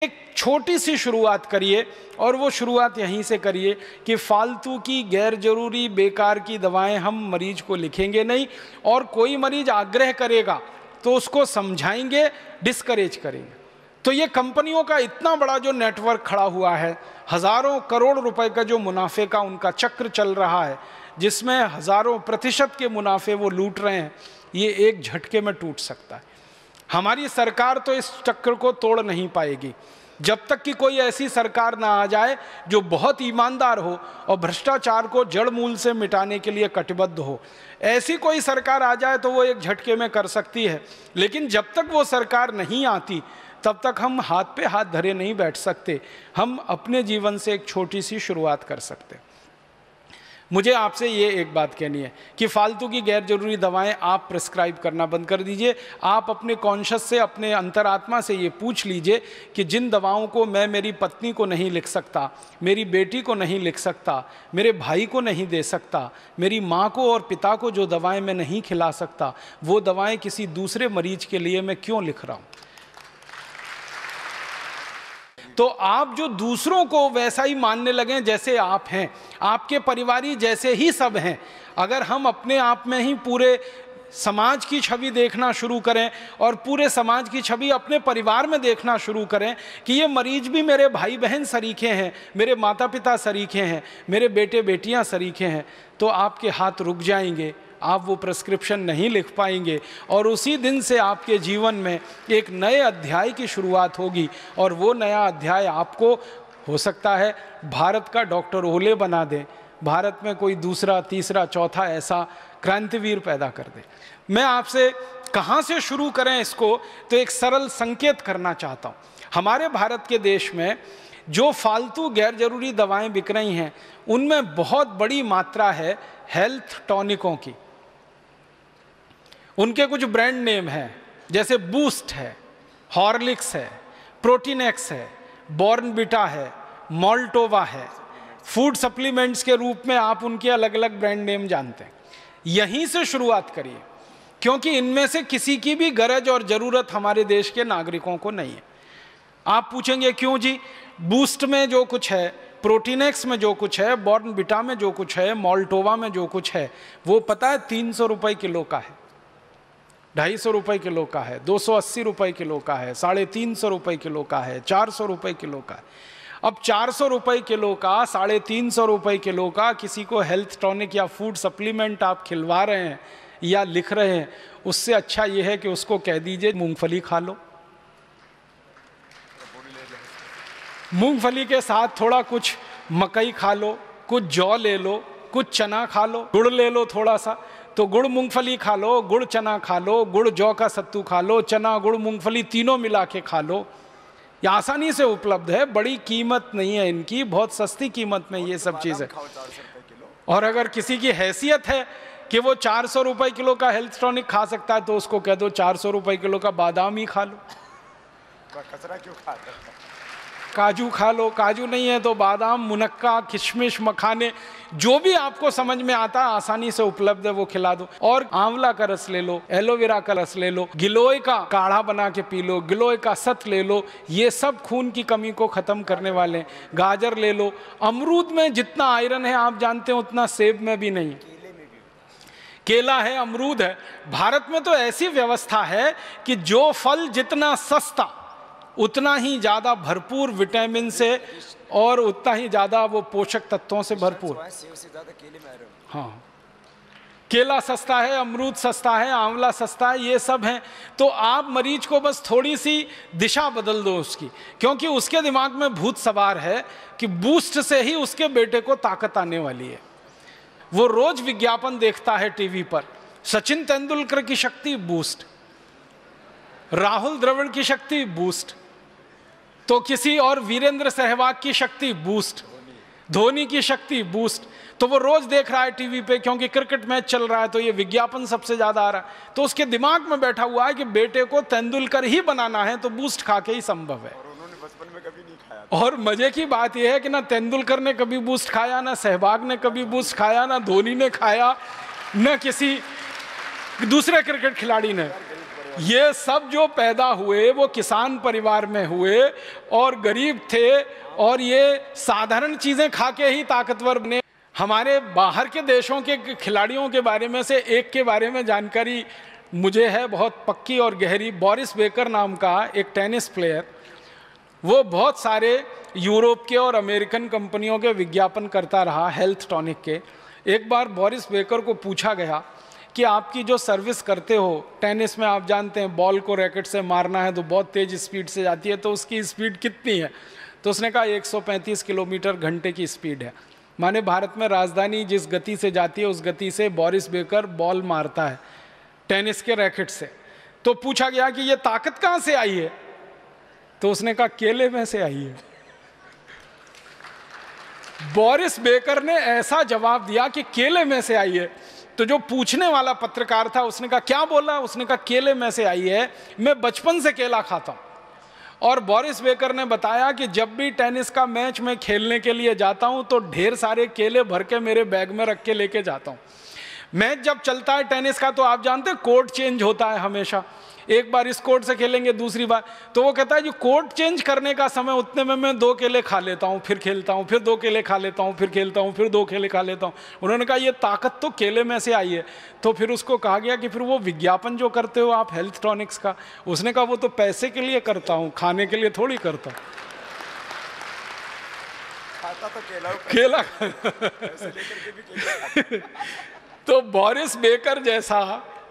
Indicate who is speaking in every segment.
Speaker 1: एक छोटी सी शुरुआत करिए और वो शुरुआत यहीं से करिए कि फालतू की गैर जरूरी बेकार की दवाएं हम मरीज को लिखेंगे नहीं, और कोई मरीज आग्रह करेगा तो उसको समझाएंगे, डिस्करेज करेंगे। तो ये कंपनियों का इतना बड़ा जो नेटवर्क खड़ा हुआ है, हजारों करोड़ रुपए का जो मुनाफे का उनका चक्र चल रहा है, जिसमें हजारों प्रतिशत के मुनाफे वो लूट रहे हैं, ये एक झटके में टूट सकता है। हमारी सरकार तो इस चक्र को तोड़ नहीं पाएगी जब तक कि कोई ऐसी सरकार ना आ जाए जो बहुत ईमानदार हो और भ्रष्टाचार को जड़ मूल से मिटाने के लिए कटिबद्ध हो। ऐसी कोई सरकार आ जाए तो वो एक झटके में कर सकती है, लेकिन जब तक वो सरकार नहीं आती तब तक हम हाथ पे हाथ धरे नहीं बैठ सकते। हम अपने जीवन से एक छोटी सी शुरुआत कर सकते हैं। मुझे आपसे ये एक बात कहनी है कि फालतू की गैर जरूरी दवाएं आप प्रिस्क्राइब करना बंद कर दीजिए। आप अपने कॉन्शियस से, अपने अंतरात्मा से ये पूछ लीजिए कि जिन दवाओं को मैं मेरी पत्नी को नहीं लिख सकता, मेरी बेटी को नहीं लिख सकता, मेरे भाई को नहीं दे सकता, मेरी माँ को और पिता को जो दवाएं मैं नहीं खिला सकता, वो दवाएं किसी दूसरे मरीज के लिए मैं क्यों लिख रहा हूँ। तो आप जो दूसरों को वैसा ही मानने लगें जैसे आप हैं, आपके परिवारी जैसे ही सब हैं। अगर हम अपने आप में ही पूरे समाज की छवि देखना शुरू करें और पूरे समाज की छवि अपने परिवार में देखना शुरू करें कि ये मरीज भी मेरे भाई बहन सरीखे हैं, मेरे माता पिता सरीखे हैं, मेरे बेटे बेटियां सरीखे हैं, तो आपके हाथ रुक जाएंगे, आप वो प्रिस्क्रिप्शन नहीं लिख पाएंगे और उसी दिन से आपके जीवन में एक नए अध्याय की शुरुआत होगी। और वो नया अध्याय आपको हो सकता है भारत का डॉक्टर ओले बना दे, भारत में कोई दूसरा तीसरा चौथा ऐसा क्रांतिवीर पैदा कर दे। मैं आपसे कहाँ से शुरू करें इसको, तो एक सरल संकेत करना चाहता हूँ। हमारे भारत के देश में जो फालतू गैर जरूरी दवाएं बिक रही हैं उनमें बहुत बड़ी मात्रा है हेल्थ टॉनिकों की। उनके कुछ ब्रांड नेम हैं, जैसे बूस्ट है, हॉर्लिक्स है, प्रोटीनेक्स है, बॉर्नविटा है, मोल्टोवा है। फूड सप्लीमेंट्स के रूप में आप उनके अलग अलग ब्रांड नेम जानते हैं। यहीं से शुरुआत करिए, क्योंकि इनमें से किसी की भी गरज और ज़रूरत हमारे देश के नागरिकों को नहीं है। आप पूछेंगे क्यों जी? बूस्ट में जो कुछ है, प्रोटीनेक्स में जो कुछ है, बॉर्नविटा में जो कुछ है, मोल्टोवा में जो कुछ है, वो पता है 300 रुपये किलो का है, 250 रुपये किलो का है, 280 रुपये किलो का है, 350 रुपये किलो का है, 400 रुपये किलो का है। अब 400 रुपये किलो का, 350 रुपये किलो का किसी को हेल्थ टॉनिक या फूड सप्लीमेंट आप खिलवा रहे हैं या लिख रहे हैं, उससे अच्छा ये है कि उसको कह दीजिए मूंगफली खा लो। मूंगफली के साथ थोड़ा कुछ मकई खा लो, कुछ जौ ले लो, कुछ चना खा लो, गुड़ ले लो थोड़ा सा, तो गुड़ मूंगफली खा लो, गुड़ चना खा लो, गुड़ जौ का सत्तू खा लो, चना गुड़ मूंगफली तीनों मिला के खा लो। ये आसानी से उपलब्ध है, बड़ी कीमत नहीं है इनकी, बहुत सस्ती कीमत में ये सब चीज़ है। और अगर किसी की हैसियत है कि वो 400 रुपये किलो का हेल्थ टॉनिक खा सकता है, तो उसको कह दो 400 रुपये किलो का बादाम ही खा लो।
Speaker 2: कचरा क्यों खाता है?
Speaker 1: काजू खा लो, काजू नहीं है तो बादाम, मुनक्का, किशमिश, मखाने, जो भी आपको समझ में आता है आसानी से उपलब्ध है वो खिला दो। और आंवला का रस ले लो, एलोवेरा का रस ले लो, गिलोय का काढ़ा बना के पी लो, गिलोय का सत ले लो, ये सब खून की कमी को खत्म करने वाले। गाजर ले लो, अमरूद में जितना आयरन है आप जानते हैं उतना सेब में भी नहीं। केला है, अमरूद है। भारत में तो ऐसी व्यवस्था है कि जो फल जितना सस्ता उतना ही ज़्यादा भरपूर विटामिन से और उतना ही ज़्यादा वो पोषक तत्वों से भरपूर। हाँ, केला सस्ता है, अमरूद सस्ता है, आंवला सस्ता है, ये सब हैं। तो आप मरीज को बस थोड़ी सी दिशा बदल दो उसकी, क्योंकि उसके दिमाग में भूत सवार है कि बूस्ट से ही उसके बेटे को ताकत आने वाली है। वो रोज विज्ञापन देखता है टीवी पर, सचिन तेंदुलकर की शक्ति बूस्ट, राहुल द्रविड़ की शक्ति बूस्ट, तो किसी और वीरेंद्र सहवाग की शक्ति बूस्ट, धोनी की शक्ति बूस्ट। तो वो रोज देख रहा है टीवी पे, क्योंकि क्रिकेट मैच चल रहा है तो ये विज्ञापन सबसे ज्यादा आ रहा है। तो उसके दिमाग में बैठा हुआ है कि बेटे को तेंदुलकर ही बनाना है, तो बूस्ट खा के ही संभव है।
Speaker 2: और उन्होंने बचपन में कभी नहीं खाया।
Speaker 1: और मजे की बात यह है कि ना तेंदुलकर ने कभी बूस्ट खाया, ना सहवाग ने कभी बूस्ट खाया, ना धोनी ने खाया, न किसी दूसरे क्रिकेट खिलाड़ी ने। ये सब जो पैदा हुए वो किसान परिवार में हुए और गरीब थे और ये साधारण चीजें खा के ही ताकतवर बने। हमारे बाहर के देशों के खिलाड़ियों के बारे में से एक के बारे में जानकारी मुझे है बहुत पक्की और गहरी। बोरिस बेकर नाम का एक टेनिस प्लेयर, वो बहुत सारे यूरोप के और अमेरिकन कंपनियों के विज्ञापन करता रहा हेल्थ टॉनिक के। एक बार बोरिस बेकर को पूछा गया कि आपकी जो सर्विस करते हो टेनिस में, आप जानते हैं बॉल को रैकेट से मारना है तो बहुत तेज स्पीड से जाती है, तो उसकी स्पीड कितनी है? तो उसने कहा 135 किलोमीटर घंटे की स्पीड है। माने भारत में राजधानी जिस गति से जाती है उस गति से बोरिस बेकर बॉल मारता है टेनिस के रैकेट से। तो पूछा गया कि ये ताकत कहाँ से आई है? तो उसने कहा केले में से आई है। बोरिस बेकर ने ऐसा जवाब दिया कि केले में से आई है। तो जो पूछने वाला पत्रकार था उसने कहा क्या बोला? उसने कहा केले में से आई है, मैं बचपन से केला खाता हूं। और बोरिस बेकर ने बताया कि जब भी टेनिस का मैच मैं खेलने के लिए जाता हूं तो ढेर सारे केले भर के मेरे बैग में रख के लेके जाता हूं। मैच जब चलता है टेनिस का तो आप जानते हैं कोर्ट चेंज होता है हमेशा, एक बार इस कोर्ट से खेलेंगे दूसरी बार। तो वो कहता है जो कोर्ट चेंज करने का समय उतने में मैं 2 केले खा लेता हूँ, फिर खेलता हूँ, फिर 2 केले खा लेता हूँ, फिर खेलता हूँ, फिर 2 केले खा लेता हूँ। उन्होंने कहा ये ताकत तो केले में से आई है। तो फिर उसको कहा गया कि फिर वो विज्ञापन जो करते हो आप हेल्थ टॉनिक्स का, उसने कहा वो तो पैसे के लिए करता हूँ, खाने के लिए थोड़ी करता हूँ।
Speaker 2: खाता तो
Speaker 1: केला
Speaker 2: पैसे लेकर के भी केला
Speaker 1: तो बोरिस बेकर जैसा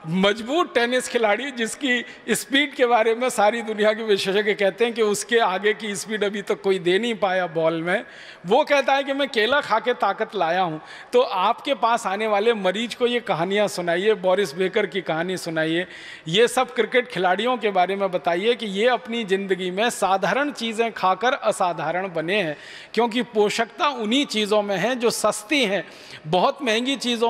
Speaker 1: मजबूत टेनिस खिलाड़ी जिसकी स्पीड के बारे में सारी दुनिया के विशेषज्ञ कहते हैं कि उसके आगे की स्पीड अभी तक कोई दे नहीं पाया बॉल में, वो कहता है कि मैं केला खा के ताकत लाया हूं। तो आपके पास आने वाले मरीज को ये कहानियां सुनाइए, बोरिस बेकर की कहानी सुनाइए, ये सब क्रिकेट खिलाड़ियों के बारे में बताइए कि ये अपनी ज़िंदगी में साधारण चीज़ें खाकर असाधारण बने हैं। क्योंकि पोषकता उन्हीं चीज़ों में है जो सस्ती हैं, बहुत महंगी चीज़ों